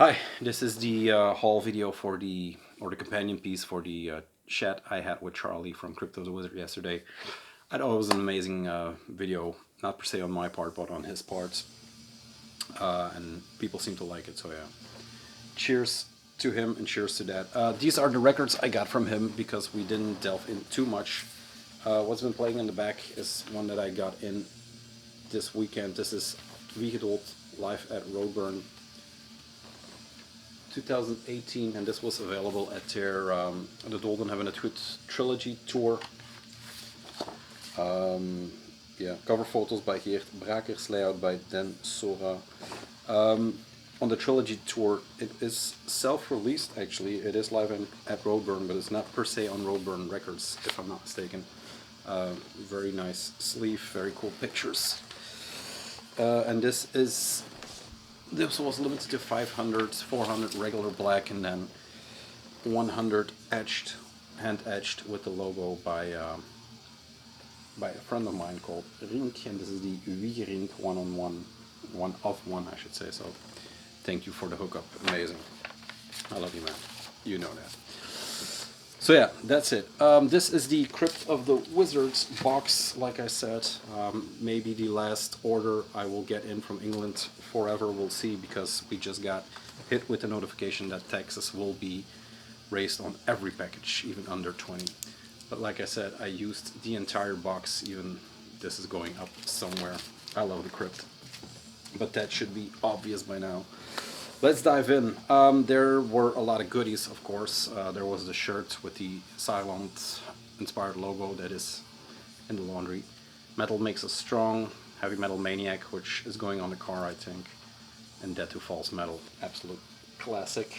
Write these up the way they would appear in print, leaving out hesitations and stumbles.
Hi, this is the haul video for the companion piece for the chat I had with Charlie from Crypt the Wizard yesterday. I thought it was an amazing video, not per se on my part, but on his part, and people seem to like it. So yeah, cheers to him and cheers to that. These are the records I got from him because we didn't delve in too much. What's been playing in the back is one that I got in this weekend. This is Wiegeduld live at Roadburn 2018, and this was available at their the Dolden Heaven a Twit trilogy tour. Yeah, cover photos by Geert Brakers, layout by Dan Sora. On the trilogy tour, it is self-released actually. It is live at Roadburn, but it's not per se on Roadburn Records, if I'm not mistaken. Very nice sleeve, very cool pictures. And this was limited to 500, 400 regular black, and then 100 etched, hand etched with the logo by a friend of mine called Rink, and this is the Wiegering one of one, I should say. So thank you for the hookup, amazing. I love you, man. You know that. So yeah, that's it. This is the Crypt of the Wizards box, like I said. Maybe the last order I will get in from England forever, we'll see, because we just got hit with the notification that taxes will be raised on every package, even under 20. But like I said, I used the entire box, even this is going up somewhere. I love the Crypt, but that should be obvious by now. Let's dive in. There were a lot of goodies, of course. There was the shirt with the Silent inspired logo that is in the laundry. Metal Makes Us Strong, Heavy Metal Maniac, which is going on the car, I think. And Dead to False Metal, absolute classic.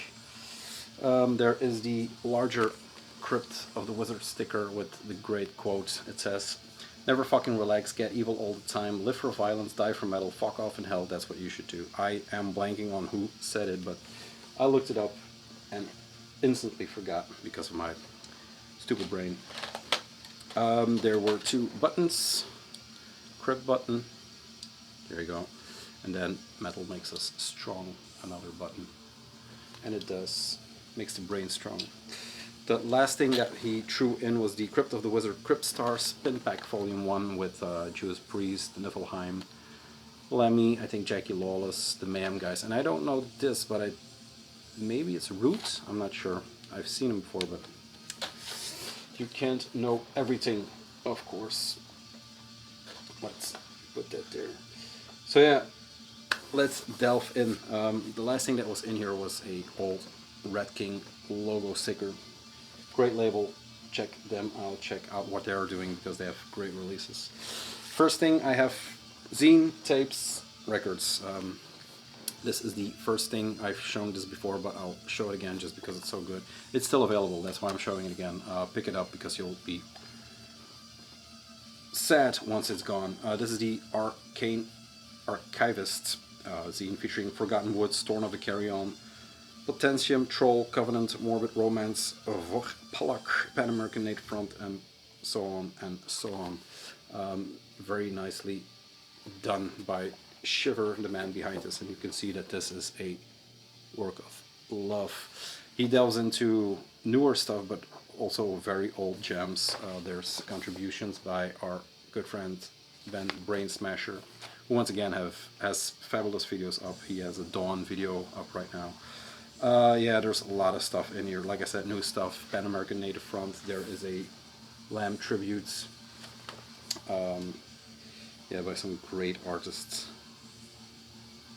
There is the larger Crypt of the Wizard sticker with the great quote. It says, "Never fucking relax, get evil all the time, live for violence, die for metal, fuck off in hell, that's what you should do." I am blanking on who said it, but I looked it up and instantly forgot because of my stupid brain. There were two buttons. Crypt button, there you go, and then Metal Makes Us Strong, another button. And it does, makes the brain strong. The last thing that he threw in was the Crypt of the Wizard Crypt Star Spin Pack Volume 1 with Judas Priest, Niflheim, Lemmy, I think Jackie Lawless, the Mayhem guys. And I don't know this, but maybe it's Root? I'm not sure. I've seen him before, but you can't know everything, of course. Let's put that there. So yeah, let's delve in. The last thing that was in here was a old Red King logo sticker. Great label, check them out, check out what they're doing because they have great releases. First thing, I have zine, tapes, records. This is the first thing. I've shown this before, but I'll show it again just because it's so good. It's still available, that's why I'm showing it again. Pick it up because you'll be sad once it's gone. This is the Arcane Archivist zine featuring Forgotten Woods, Storm of the Carrion, Potentium, Troll, Covenant, Morbid Romance, Palak, Pan American Native Front, and so on and so on. Very nicely done by Shiver, the man behind this, and you can see that this is a work of love. He delves into newer stuff, but also very old gems. There's contributions by our good friend Ben Brain Smasher, who once again has fabulous videos up. He has a Dawn video up right now. Yeah, there's a lot of stuff in here. Like I said, new stuff. Pan American Native Front. There is a Lamb tribute. Yeah, by some great artists.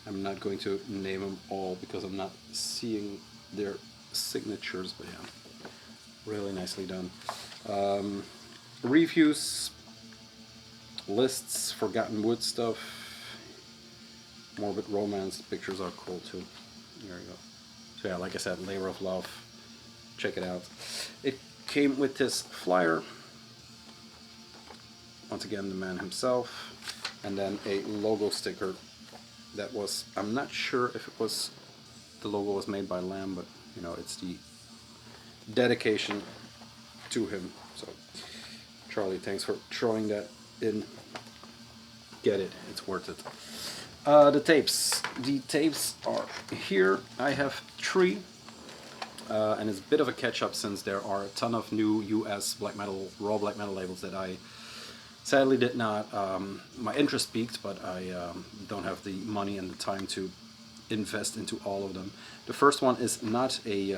I'm not going to name them all because I'm not seeing their signatures, but yeah, really nicely done. Reviews, lists, Forgotten Wood stuff, Morbid Romance. Pictures are cool too. There you go. So yeah, like I said, Labor of Love, check it out. It came with this flyer, once again the man himself, and then a logo sticker that was, I'm not sure if it was, the logo was made by Lamb, but you know, it's the dedication to him. So Charlie, thanks for throwing that in. Get it, it's worth it. The tapes. The tapes are here. I have 3. And it's a bit of a catch-up since there are a ton of new US black metal, raw black metal labels that I sadly did not, my interest peaked, but I don't have the money and the time to invest into all of them. The first one is not a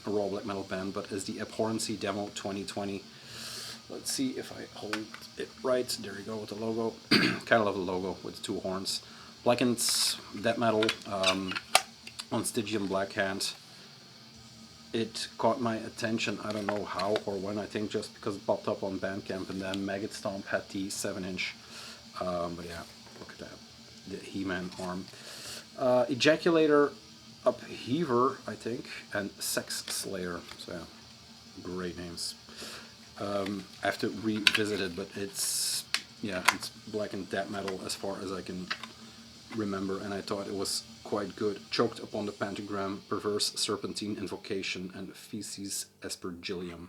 raw black metal band, but is the Abhorrency Demo 2020. Let's see if I hold it right. There you go with the logo. Kind of love the logo with the 2 horns. Blackened death metal on Stygian Blackhand. It caught my attention, I don't know how or when, I think just because it popped up on Bandcamp, and then Maggot Stomp had the 7-inch. But yeah, look at that. The He-Man arm. Ejaculator Upheaver, I think, and Sex Slayer. So yeah, great names. I have to revisit it, but it's, yeah, it's blackened death metal as far as I can remember, and I thought it was quite good. Choked upon the pentagram, perverse serpentine invocation, and feces aspergillium.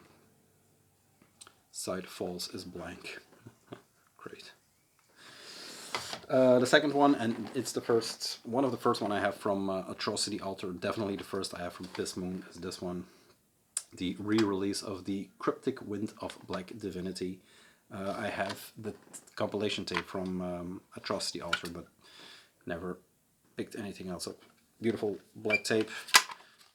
Side falls is blank. Great. The second one, and it's the first, one of the first one I have from Atrocity Altar. Definitely the first I have from Piss Moon is this one. The re-release of the Cryptic Wind of Black Divinity. I have the compilation tape from Atrocity Altar, but never picked anything else up. Beautiful black tape.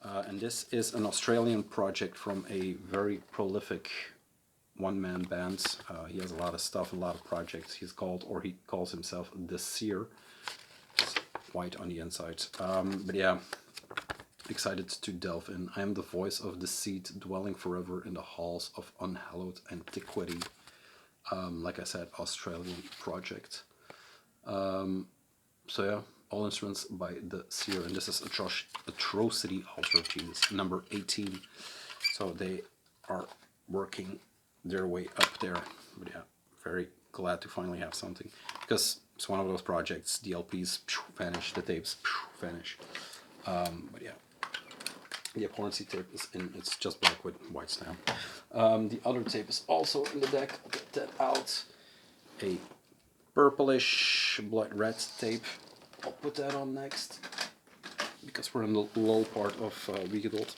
And this is an Australian project from a very prolific one-man band. He has a lot of stuff, a lot of projects. He's called, or he calls himself, The Seer. It's white on the inside. But yeah, excited to delve in. I am the voice of deceit, dwelling forever in the halls of unhallowed antiquity. Like I said, Australian project. So yeah, all instruments by The Seer, and this is Atrocity Altar, Jesus, number 18. So they are working their way up there. But yeah, very glad to finally have something, because it's one of those projects, the LPs vanish, the tapes vanish. But yeah, the Abhorrency tape is in, it's just black with white stamp. The other tape is also in the deck. I'll get that out. A purplish blood red tape. I'll put that on next, because we're in the low part of Weekadult.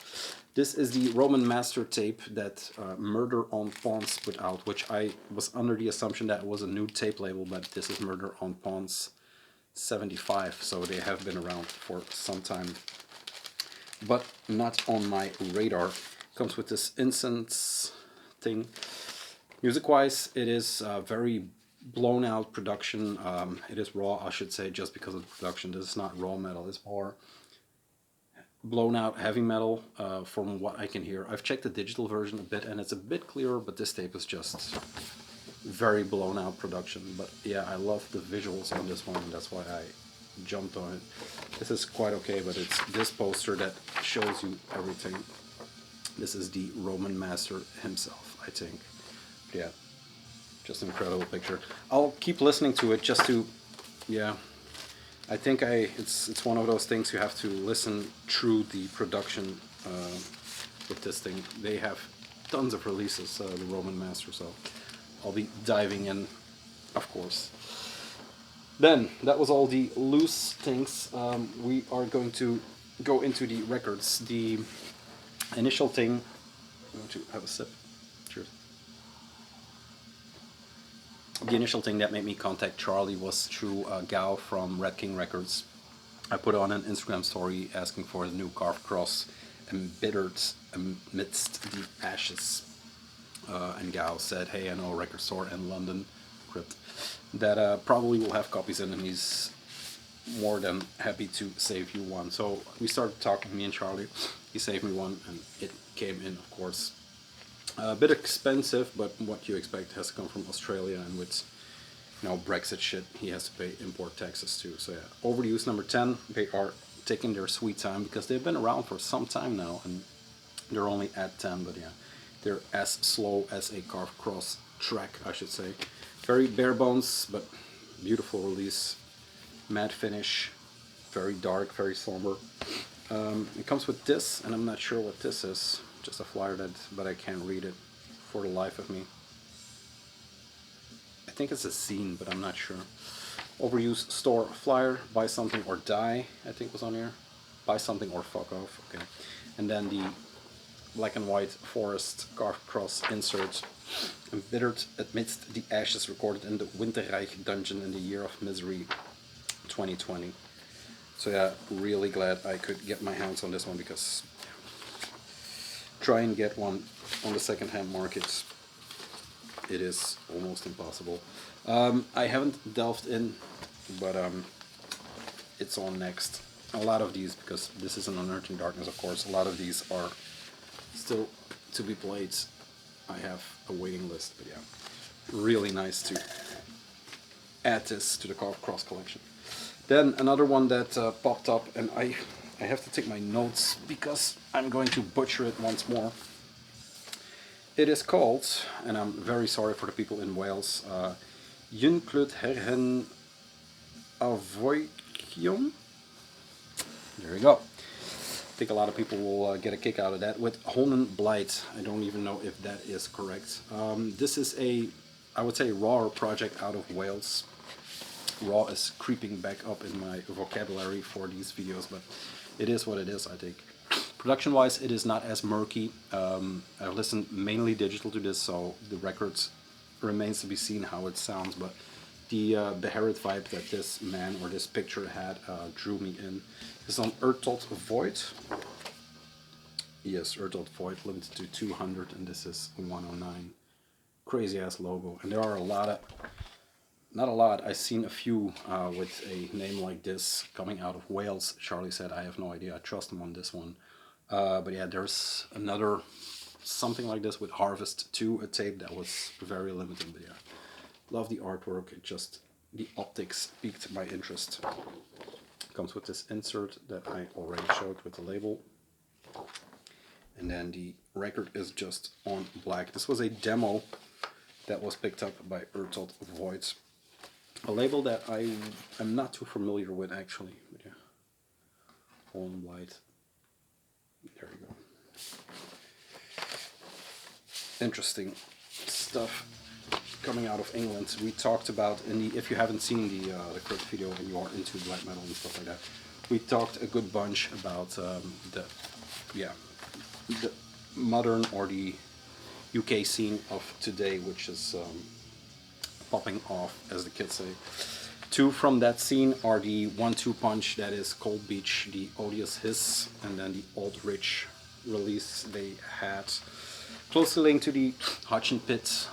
This is the Roman Master tape that Murder on Pawns put out, which I was under the assumption that it was a new tape label, but this is Murder on Pawns 75, so they have been around for some time, but not on my radar. Comes with this incense thing. Music-wise, it is very blown out production. It is raw, I should say, just because of the production. This is not raw metal, it's more blown out heavy metal from what I can hear. I've checked the digital version a bit and it's a bit clearer, but this tape is just very blown out production. But yeah, I love the visuals on this one, and that's why I jumped on it. This is quite okay, but it's this poster that shows you everything. This is the Roman Master himself, I think. Yeah, just an incredible picture. I'll keep listening to it just to, yeah, I think it's one of those things you have to listen through the production with this thing. They have tons of releases, the Roman Master, so I'll be diving in, of course. Then, that was all the loose things. We are going to go into the records. The initial thing, I'm going to have a sip. Cheers. The initial thing that made me contact Charlie was through Gao from Red King Records. I put on an Instagram story asking for a new carved cross embittered amidst the ashes. And Gao said, hey, I know a record store in London, Crypt, that probably will have copies in, and he's more than happy to save you one. So we started talking, me and Charlie. He saved me one, and it came in, of course. A bit expensive, but what you expect has to come from Australia, and with, you know, Brexit shit, he has to pay import taxes too. So yeah, Overuse number 10, they are taking their sweet time because they've been around for some time now, and they're only at 10, but yeah, they're as slow as a carved cross track, I should say. Very bare bones, but beautiful release. Matte finish, very dark, very somber. It comes with this, and I'm not sure what this is. Just a flyer but I can't read it for the life of me. I think it's a zine, but I'm not sure. Overused store flyer, buy something or die, I think was on here. Buy something or fuck off, okay. And then the black and white forest carved cross insert. Embittered amidst the ashes recorded in the Winterreich dungeon in the year of misery 2020. So yeah, really glad I could get my hands on this one, because try and get one on the second-hand market, it is almost impossible. I haven't delved in, but it's on next. A lot of these, because this is an Unearthing Darkness, of course, a lot of these are still to be played. I have a waiting list, but yeah, really nice to add this to the Cross collection. Then another one that popped up, and I have to take my notes because I'm going to butcher it once more. It is called, and I'm very sorry for the people in Wales, Unearthing Avoicium. There you go. I think a lot of people will get a kick out of that. With Honen Blight. I don't even know if that is correct. This is a, I would say, raw project out of Wales. Raw is creeping back up in my vocabulary for these videos, but it is what it is, I think. Production-wise, it is not as murky. I listened mainly digital to this, so the record remains to be seen how it sounds, but the Beharit vibe that this man or this picture had drew me in. It's on Earthot Void. Yes, Earthot Void, limited to 200, and this is 109. Crazy ass logo, and there are a lot of, not a lot, I've seen a few with a name like this coming out of Wales. Charlie said, I have no idea, I trust him on this one. But yeah, there's another something like this with Harvest 2, a tape that was very limited, but yeah. Love the artwork, it just, the optics piqued my interest. Comes with this insert that I already showed with the label. And then the record is just on black. This was a demo that was picked up by Earthot Void. A label that I'm not too familiar with, actually. But yeah. On white. There you go. Interesting stuff coming out of England. We talked about, in the, if you haven't seen the Crypt video and you are into black metal and stuff like that, we talked a good bunch about the modern, or the UK scene of today, which is popping off, as the kids say. Two from that scene are the 1-2 punch, that is Cold Beach, the Odious Hiss, and then the Old Rich release they had. Closely linked to the Hutchin Pit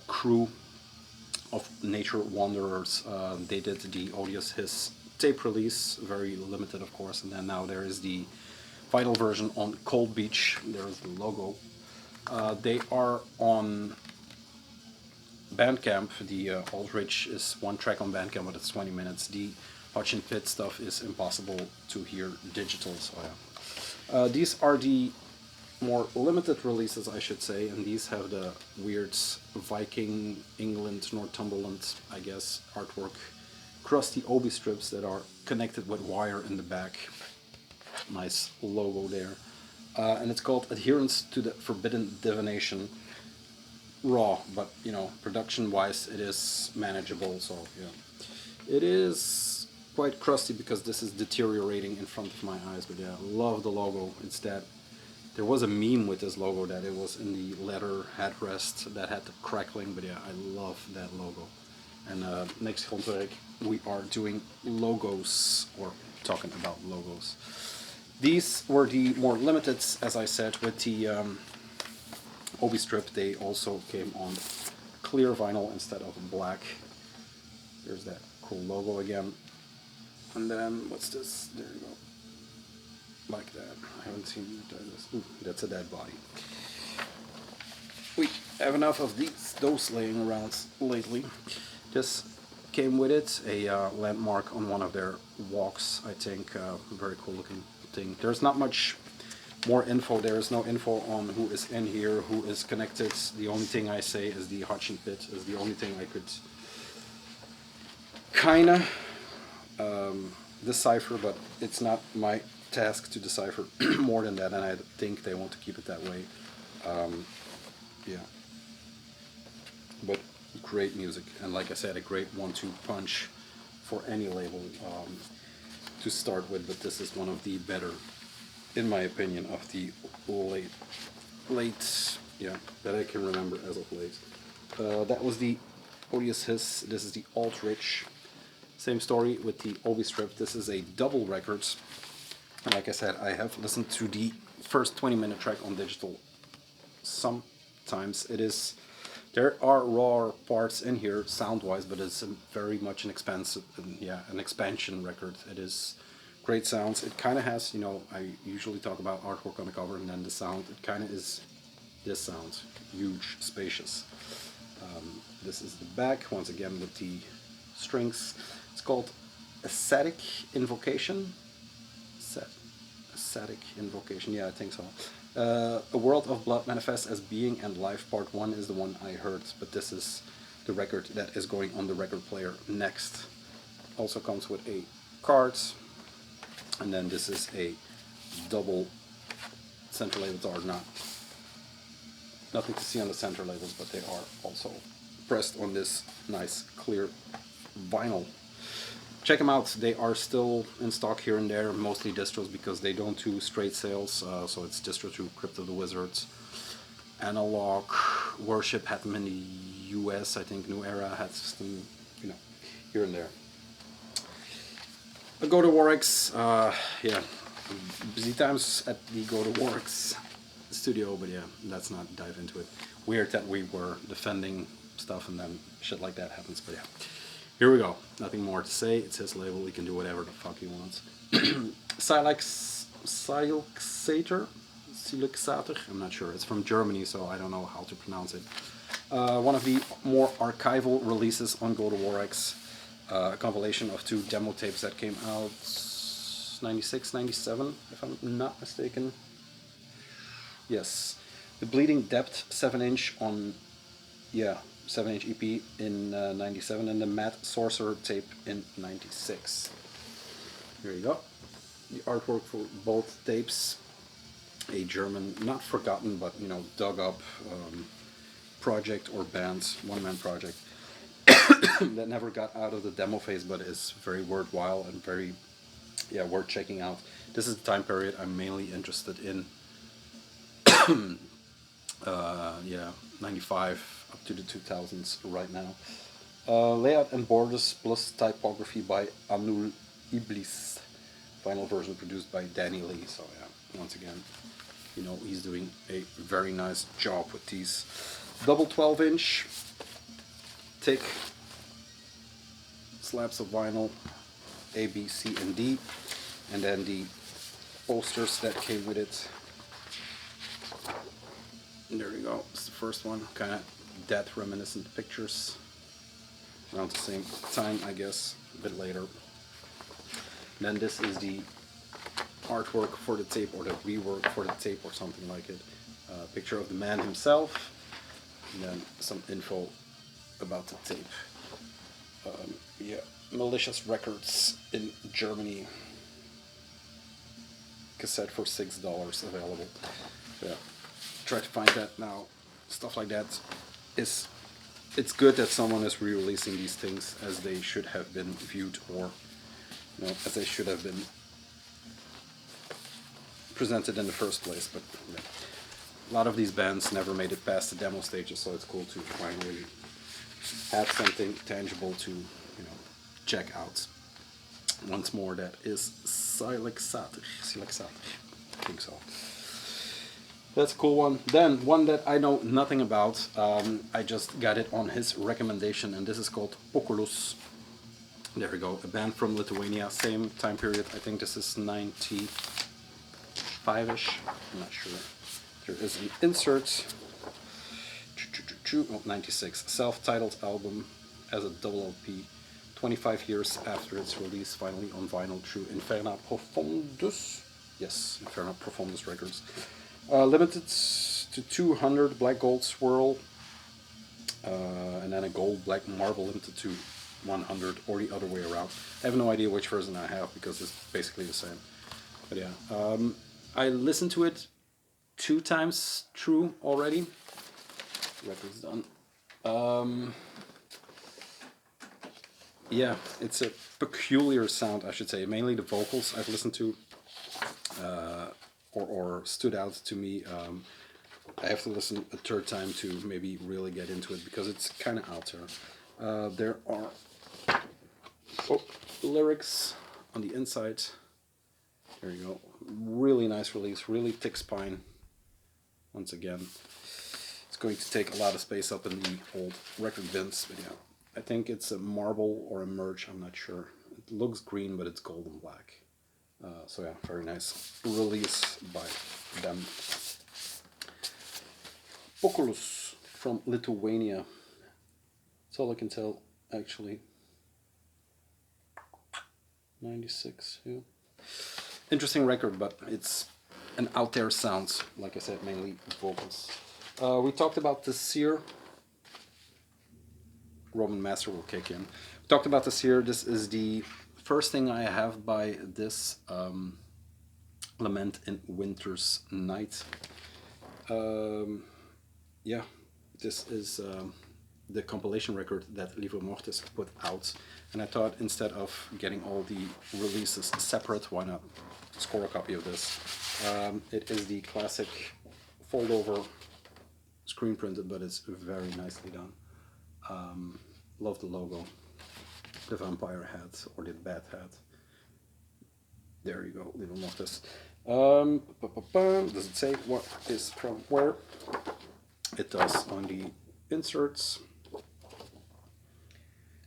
crew of Nature Wanderers. They did the Odious Hiss tape release, very limited of course, and then now there is the vinyl version on Cold Beach. There's the logo. They are on Bandcamp. The Old Rich is one track on Bandcamp, but it's 20 minutes. The Hutchin Pit stuff is impossible to hear digital, so yeah. These are the more limited releases, I should say, and these have the weird Viking, England, Northumberland, I guess, artwork. Crusty obi strips that are connected with wire in the back. Nice logo there. And it's called Adherence to the Forbidden Divination. Raw, but you know, production-wise it is manageable, so yeah. It is quite crusty because this is deteriorating in front of my eyes, but yeah, love the logo. It's that, there was a meme with this logo that it was in the leather headrest that had the crackling, but yeah, I love that logo. And next Grondwerk we are doing logos, or talking about logos. These were the more limited, as I said, with the obi strip. They also came on clear vinyl instead of black. There's that cool logo again. And then, what's this? There you go. Like that. I haven't seen what that is. Ooh, that's a dead body. We have enough of those laying around lately. This came with it, a landmark on one of their walks, I think. Very cool looking thing. There's not much more info. There is no info on who is in here, who is connected. The only thing I say is the Hutchin Pit is the only thing I could kinda decipher, but it's not my task to decipher more than that, and I think they want to keep it that way. Yeah. But great music, and like I said, a great 1-2 punch for any label to start with, but this is one of the better, in my opinion, of the late, yeah, that I can remember as of late. That was the Odious Hiss. This is the Alt Rich. Same story with the Obi Strip. This is a double record. And like I said, I have listened to the first 20-minute track on digital. Sometimes it is. There are raw parts in here sound-wise, but it's very much an expansion record. It is great sounds. It kind of has, you know, I usually talk about artwork on the cover and then the sound. It kind of is this sound, huge, spacious. This is the back, once again with the strings. It's called Ascetic Invocation. Ascetic Invocation, yeah, I think so. A World of Blood manifests as Being and Life Part 1 is the one I heard, but this is the record that is going on the record player next. Also comes with a card, and then this is a double. Center labels are nothing to see on the center labels, but they are also pressed on this nice clear vinyl. Check them out. They are still in stock here and there, mostly distros because they don't do straight sales. So it's distro through Crypt of the Wizards. Analog Worship had them in the US. I think New Era had some, you know, here and there. Go to Warwick's. Yeah, busy times at the Go to Warwick's studio, but yeah, let's not dive into it. Weird that we were defending stuff and then shit like that happens, but yeah. Here we go. Nothing more to say. It's his label. He can do whatever the fuck he wants. Siluxator? I'm not sure. It's from Germany, so I don't know how to pronounce it. One of the more archival releases on Go to Warwick's. A compilation of 2 demo tapes that came out 96, 97, if I'm not mistaken. Yes. The Bleeding Depth 7-inch on, yeah, 7-inch EP in 97, and the Mad Sorcerer tape in 96. Here you go. The artwork for both tapes. A German, not forgotten, but, you know, dug up project or band, one-man project that never got out of the demo phase, but is very worthwhile and very, yeah, worth checking out. This is the time period I'm mainly interested in. Yeah, 95 up to the 2000s right now. Layout and borders plus typography by Anul Iblis. Final version produced by Danny Lee. So yeah, once again, you know, he's doing a very nice job with these. Double 12-inch thick slabs of vinyl, A, B, C, and D, and then the posters that came with it. And there we go. It's the first one. Kind of death reminiscent pictures. Around the same time, I guess, a bit later. And then this is the artwork for the tape, or the rework for the tape, or something like it. Picture of the man himself, and then some info about the tape. Yeah, Malicious Records in Germany. Cassette for $6 available. Yeah. Try to find that now. Stuff like that is, it's good that someone is re-releasing these things as they should have been viewed, or, you know, as they should have been presented in the first place. But yeah, a lot of these bands never made it past the demo stages, so it's cool to finally have something tangible to, you know, check out. Once more, that is Siluxator. I think so. That's a cool one. Then, one that I know nothing about, I just got it on his recommendation, and this is called Pokulus. There we go, a band from Lithuania, same time period. I think this is 95-ish, I'm not sure. There is an insert. 96, self-titled album as a double LP, 25 years after its release, finally on vinyl through Inferna Profundus. Yes, Inferna Profundus Records. Limited to 200 black gold swirl, and then a gold black marble limited to 100, or the other way around. I have no idea which version I have because it's basically the same. But yeah, I listened to it 2 times through already. Record's done. yeah, it's a peculiar sound, I should say. Mainly the vocals I've listened to, or stood out to me. I have to listen a third time to maybe really get into it because it's kind of out there. There are lyrics on the inside. There you go. Really nice release, really thick spine. Once again, it's going to take a lot of space up in the old record bins, but yeah, I think it's a marble or a merge, I'm not sure. It looks green, but it's gold and black. So yeah, very nice release by them. Oculus from Lithuania. That's all I can tell, actually. 96, yeah. Interesting record, but it's an out there sound, like I said, mainly vocals. We talked about the Seer. Roman Master will kick in. We talked about the Seer. This is the first thing I have by this Lament in Winter's Night. Yeah, this is the compilation record that Livre Mortis put out, and I thought instead of getting all the releases separate, why not score a copy of this. It is the classic fold over screen printed, but it's very nicely done. Love the logo, the vampire hat or the bat hat. There you go, Livre Mortis. Does it say what is from where? It does on the inserts.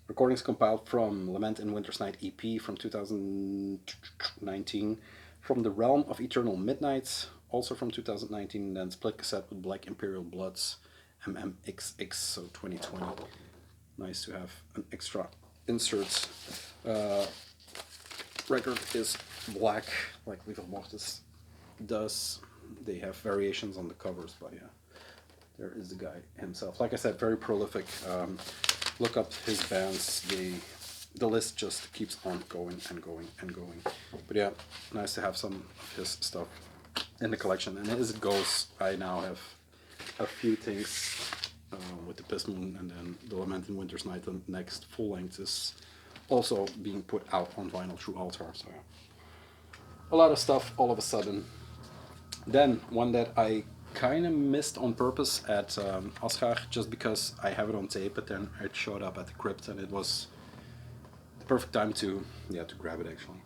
Recordings compiled from Lament in Winter's Night EP from 2019, from the Realm of Eternal Midnight, also from 2019, and then split cassette with Black Imperial Bloods, MMXX, so 2020. Nice to have an extra insert. Record is black, like Livre Mortis does. They have variations on the covers, but yeah, there is the guy himself. Like I said, very prolific. Look up his bands. The list just keeps on going and going and going. But yeah, nice to have some of his stuff in the collection. And as it goes, I now have a few things with the Piss Moon, and then the Lament in Winter's Night. The next full length is also being put out on vinyl through Altar. So yeah, a lot of stuff all of a sudden. Then one that I kind of missed on purpose at Asgard, just because I have it on tape, but then it showed up at the Crypt, and it was the perfect time to grab it actually.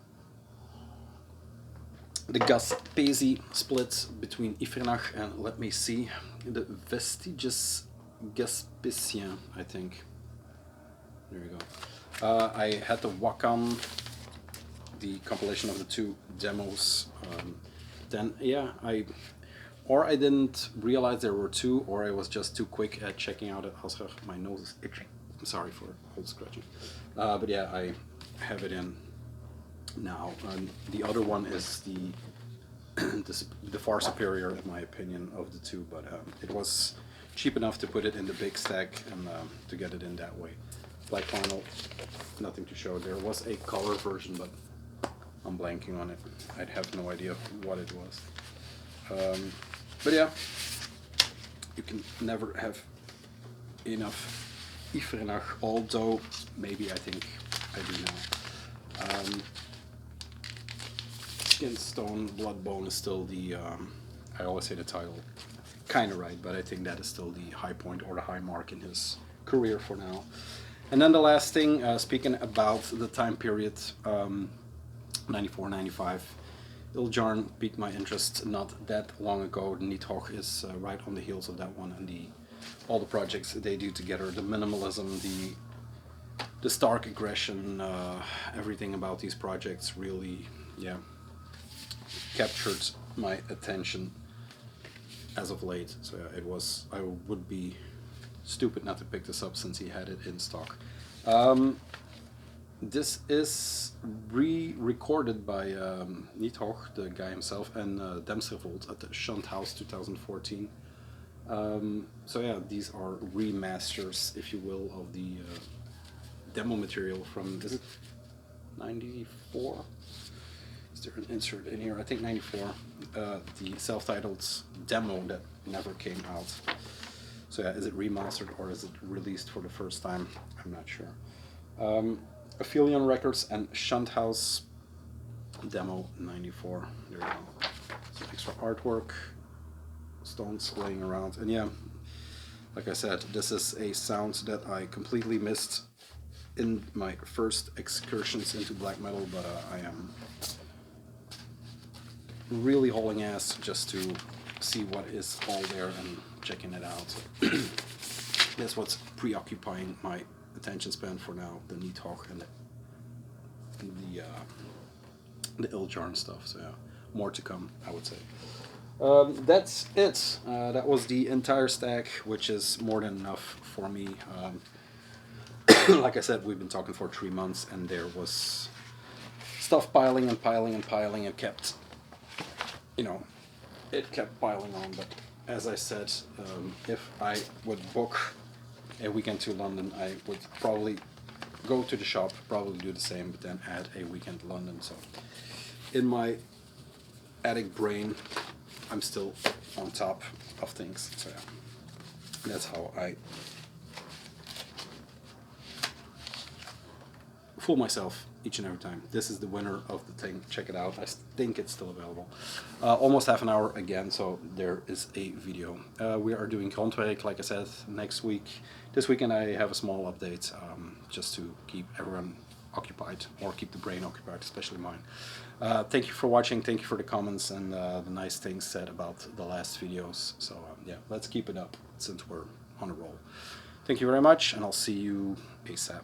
The Gaspesi split between Ifernach and, let me see, the Vestiges Gaspesiens, I think. There you go. I had the Wakan, the compilation of the two demos. Then yeah, I didn't realize there were two, or I was just too quick at checking out at Asgard. My nose is itching. I'm sorry for all the scratching. But yeah, I have it in now. The other one is the far superior, in my opinion, of the two, but it was cheap enough to put it in the big stack and to get it in that way. Black vinyl, nothing to show. There was a color version, but I'm blanking on it. I'd have no idea what it was. But yeah, you can never have enough Ifernach, although maybe I think I do now. Skinstone Bloodbone is still the, I always say the title, kind of right, but I think that is still the high point or the high mark in his career for now. And then the last thing, speaking about the time period, 94, 95, Iljarn piqued my interest not that long ago. Nidhogg is right on the heels of that one, and all the projects they do together, the minimalism, the stark aggression, everything about these projects really, yeah, captured my attention as of late. So yeah, I would be stupid not to pick this up since he had it in stock. This is re-recorded by Nidhogg, the guy himself, and Demstervold at the Shunt House 2014. So yeah, these are remasters, if you will, of the demo material from, is it 94? Is there an insert in here? I think 94. The self-titled demo that never came out. So yeah, is it remastered or is it released for the first time? I'm not sure. Aphelion Records and Shunt House Demo 94. There you go. Some extra artwork, stones laying around, and yeah, like I said, this is a sound that I completely missed in my first excursions into black metal, but I am really hauling ass just to see what is all there and checking it out. That's what's preoccupying my attention span for now, the Needhawk and the Iljarn stuff. So yeah, more to come, I would say. That's it. That was the entire stack, which is more than enough for me. Like I said, we've been talking for 3 months, and there was stuff piling and piling and piling, and kept, it kept piling on. But as I said, if I would book a weekend to London, I would probably go to the shop, probably do the same, but then add a weekend to London. So in my addict brain, I'm still on top of things. So yeah, that's how I fool myself each and every time. This is the winner of the thing. Check it out. I think it's still available. Almost half an hour again, so there is a video. We are doing Grondwerk, like I said, next week. This weekend I have a small update, just to keep everyone occupied, or keep the brain occupied, especially mine. Thank you for watching. Thank you for the comments and the nice things said about the last videos. So yeah, let's keep it up since we're on a roll. Thank you very much, and I'll see you ASAP.